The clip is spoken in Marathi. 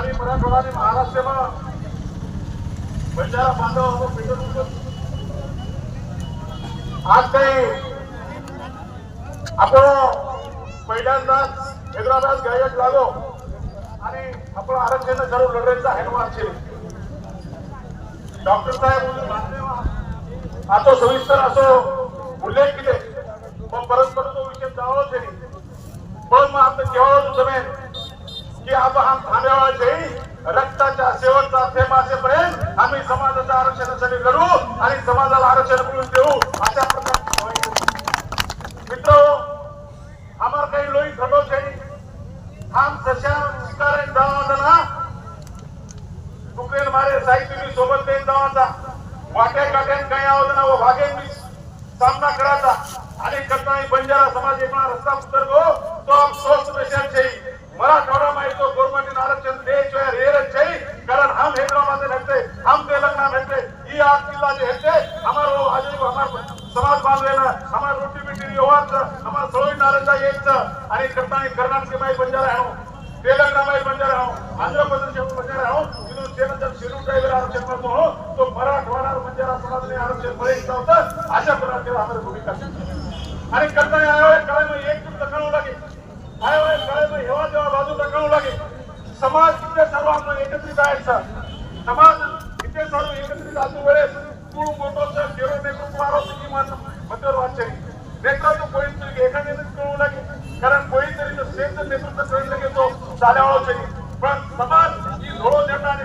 आणि मराठवाडा आणि महाराष्ट्राला बंजारा बांधव भेटत आज काही आपण पहिल्यांदाच हैदराबाद गायक झालो आणि आपण आरक्षण सर्व लढाईचा हॅनवार केले. डॉक्टर साहेब आता सविस्तर असो उल्लेख केले पण परस्पर तो विषय जावं तरी पण मग आपण केवळ जमेल की आपण थांब्यावर जाई रक्ताच्या शेवटचा थेंब असेपर्यंत आम्ही समाजाच्या आरक्षणासाठी लढू आणि समाजाला आरक्षण मिळवून देऊ अशा प्रकारचे मित्र हमार काही लोई खडो चाहिए हम सशा शिकारे जावाना तुकरेल मारे साहित्य मी सोबत देईन जावाचा वाटे काट्यान काही आवाज ना वो भागे मी सामना कराचा आणि करताना बंजारा समाज एक रस्ता उतर गो तो हम सोच विषय चाहिए मराठवाड़ा में तो गवर्नमेंट आरक्षण दे जो रेर चाहिए कारण हम हैदराबाद में रहते हम तेलंगाना में रहते ये आठ जिला जो रहते हमारो आज हमार समाज बांधलेला हमार रोटी बिटी योवाच हमार सोई नाराजा यायचं आणि करताना कर्नाटक में बंजारा आहे तेलंगाना में बंजारा आहे आंध्र प्रदेश में बंजारा आहे इथून शेनजर शेड्यूल ट्राइबल आरक्षण करतो तो मराठवाडा बंजारा समाजने आरक्षण मिळायचं होतं अशा प्रकारे आम्हाला भूमिका आणि करताना काय मग एक दखल लागे काय काय मग हेवा जेव्हा बाजू दखल लागे समाज इथे सर्व आपण एकत्रित जायचं समाज इथे सर्व एकत्रित असू वेळेस कुळ मोठोचं केवळ नेतृत्व आरोपी मध्य वाचरी नेतृत्व कोणीतरी एका नेतृत्व कळू लागे कारण कोणीतरी सेंद्र नेतृत्व कळू लागे तो चाल्यावर पण समाज ही धोळ देणार